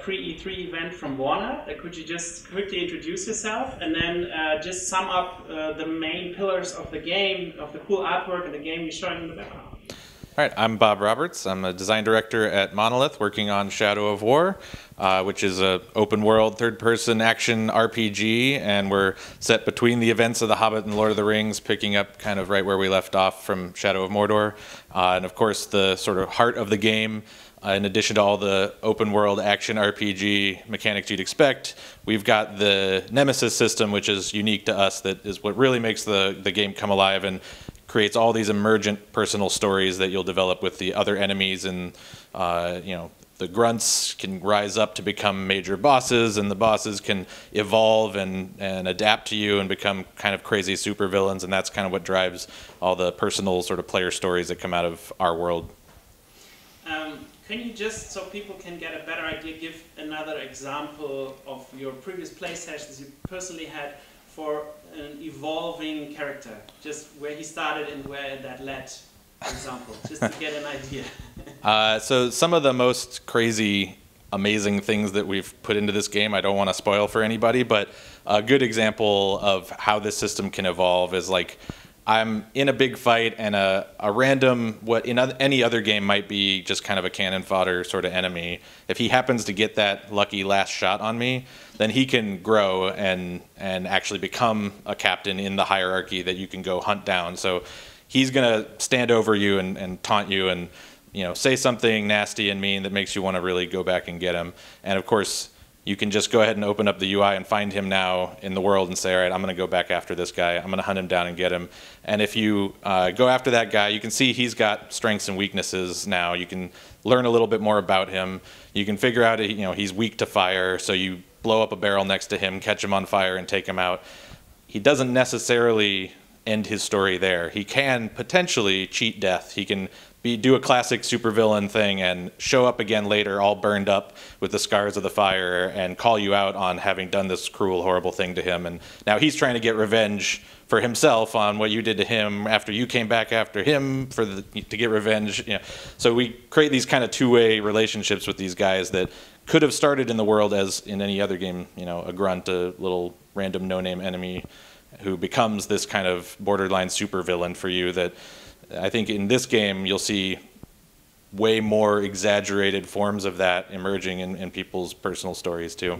pre-E3 event from Warner. Could you just quickly introduce yourself and then just sum up the main pillars of the game, of the cool artwork and the game you're showing in the background? All right, I'm Bob Roberts. I'm a design director at Monolith, working on Shadow of War, which is an open-world, third-person action RPG, and we're set between the events of The Hobbit and Lord of the Rings, picking up kind of right where we left off from Shadow of Mordor. And of course, the sort of heart of the game, in addition to all the open-world action RPG mechanics you'd expect, we've got the Nemesis system, which is unique to us, that is what really makes the game come alive and creates all these emergent personal stories that you'll develop with the other enemies, and you know, the grunts can rise up to become major bosses, and the bosses can evolve and adapt to you and become kind of crazy supervillains, and that's kind of what drives all the personal sort of player stories that come out of our world. Can you just, so people can get a better idea, give another example of your previous play sessions you personally had for an evolving character, just where he started and where that led, for example, just to get an idea? So some of the most crazy, amazing things that we've put into this game, I don't want to spoil for anybody, but a good example of how this system can evolve is like, I'm in a big fight and a random, what in any other game might be just kind of a cannon fodder sort of enemy, if he happens to get that lucky last shot on me, then he can grow and actually become a captain in the hierarchy that you can go hunt down. So he's going to stand over you and taunt you and, you know, say something nasty and mean that makes you want to really go back and get him. And of course, you can just go ahead and open up the UI and find him now in the world and say, all right, I'm going to go back after this guy. I'm going to hunt him down and get him. And if you go after that guy, you can see he's got strengths and weaknesses now. You can learn a little bit more about him. You can figure out, you know, he's weak to fire, so you blow up a barrel next to him, catch him on fire, and take him out. He doesn't necessarily end his story there. He can potentially cheat death. He can do a classic supervillain thing and show up again later all burned up with the scars of the fire and call you out on having done this cruel, horrible thing to him. And now he's trying to get revenge for himself on what you did to him after you came back after him to get revenge. You know. So we create these kind of two-way relationships with these guys that could have started in the world as in any other game, you know, a grunt, a little random no-name enemy who becomes this kind of borderline supervillain for you that I think in this game you'll see way more exaggerated forms of that emerging in people's personal stories too.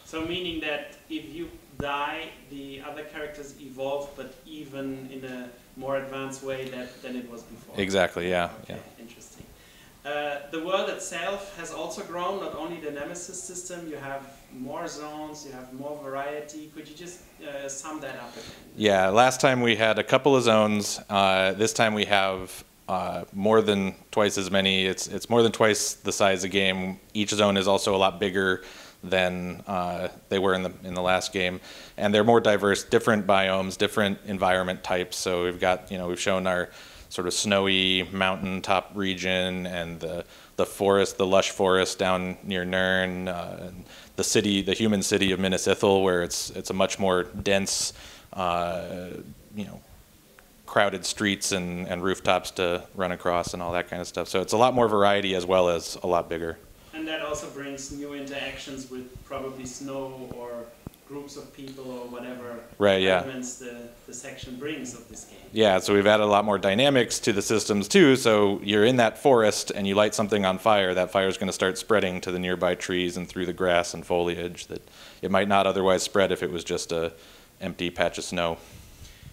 So meaning that if you die, the other characters evolve, but even in a more advanced way than it was before. Exactly, yeah. Okay, yeah. Interesting. The world itself has also grown, not only the Nemesis system, you have more zones, you have more variety. Could you just sum that up again? Yeah, last time we had a couple of zones. This time we have more than twice as many. It's more than twice the size of the game. Each zone is also a lot bigger than they were in the last game, and they're more diverse, different biomes, different environment types. So we've got, you know, we've shown our sort of snowy mountaintop region and the forest, the lush forest down near Nirn, and the city, the human city of Minas Ithil, where it's a much more dense, you know, crowded streets and rooftops to run across and all that kind of stuff. So it's a lot more variety as well as a lot bigger. And that also brings new interactions with probably snow or groups of people or whatever elements the section brings of this game. Yeah, so we've added a lot more dynamics to the systems too. So you're in that forest and you light something on fire, that fire is going to start spreading to the nearby trees and through the grass and foliage that it might not otherwise spread if it was just a empty patch of snow.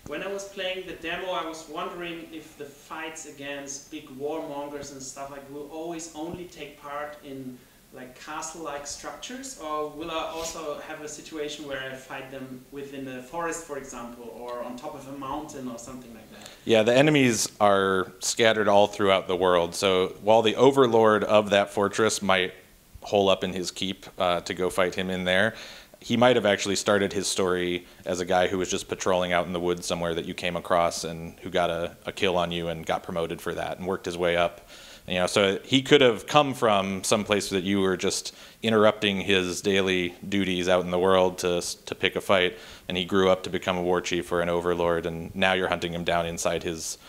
When I was playing the demo, I was wondering if the fights against big warmongers and stuff like will always only take part in like castle-like structures, or will I also have a situation where I fight them within a forest, for example, or on top of a mountain or something like that? Yeah, the enemies are scattered all throughout the world. So while the overlord of that fortress might hole up in his keep to go fight him in there, he might have actually started his story as a guy who was just patrolling out in the woods somewhere that you came across and who got a kill on you and got promoted for that and worked his way up. You know, so he could have come from some place that you were just interrupting his daily duties out in the world to pick a fight, and he grew up to become a war chief or an overlord, and now you're hunting him down inside his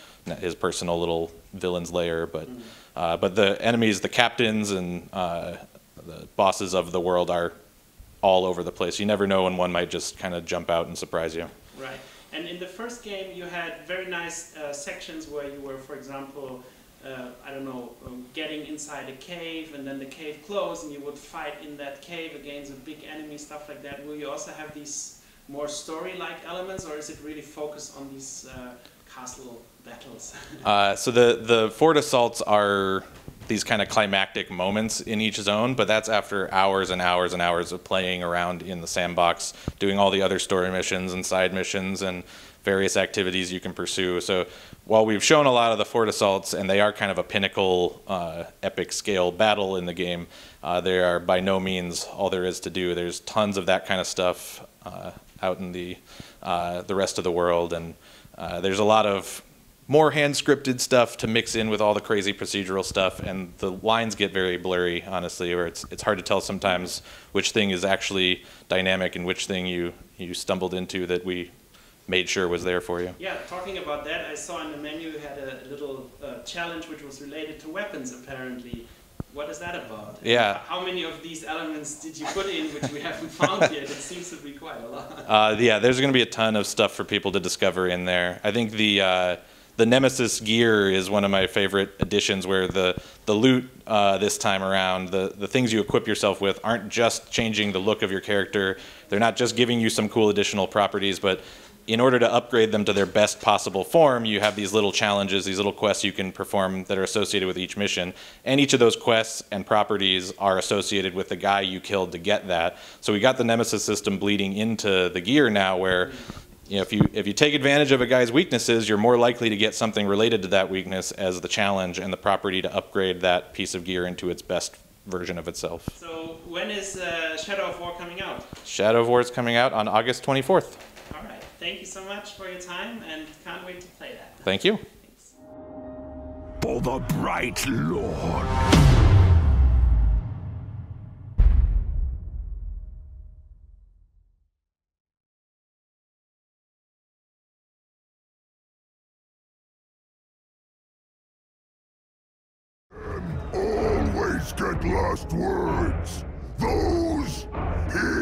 personal little villain's lair. But the enemies, the captains and the bosses of the world are all over the place. You never know when one might just kind of jump out and surprise you. Right. And in the first game, you had very nice sections where you were, for example, I don't know, getting inside a cave, and then the cave closed, and you would fight in that cave against a big enemy, stuff like that. Will you also have these more story-like elements, or is it really focused on these castle battles? So the fort assaults are these kind of climactic moments in each zone, but that's after hours and hours and hours of playing around in the sandbox, doing all the other story missions and side missions and various activities you can pursue. So while we've shown a lot of the fort assaults, and they are kind of a pinnacle epic scale battle in the game, they are by no means all there is to do. There's tons of that kind of stuff out in the rest of the world, and there's a lot of more hand-scripted stuff to mix in with all the crazy procedural stuff, and the lines get very blurry, honestly, where it's hard to tell sometimes which thing is actually dynamic and which thing you stumbled into that we made sure was there for you. Yeah, talking about that, I saw in the menu you had a little challenge which was related to weapons, apparently. What is that about? Yeah. How many of these elements did you put in which we haven't found yet? It seems to be quite a lot. Yeah, there's going to be a ton of stuff for people to discover in there. I think the Nemesis gear is one of my favorite additions, where the loot this time around, the things you equip yourself with aren't just changing the look of your character. They're not just giving you some cool additional properties, but in order to upgrade them to their best possible form, you have these little challenges, these little quests you can perform that are associated with each mission. And each of those quests and properties are associated with the guy you killed to get that. So we got the Nemesis system bleeding into the gear now, where if you take advantage of a guy's weaknesses, you're more likely to get something related to that weakness as the challenge and the property to upgrade that piece of gear into its best version of itself. So when is Shadow of War coming out? Shadow of War is coming out on August 24th. All right. Thank you so much for your time, and can't wait to play that. Thank you. Thanks. For the bright Lord. Always get last words. Those here.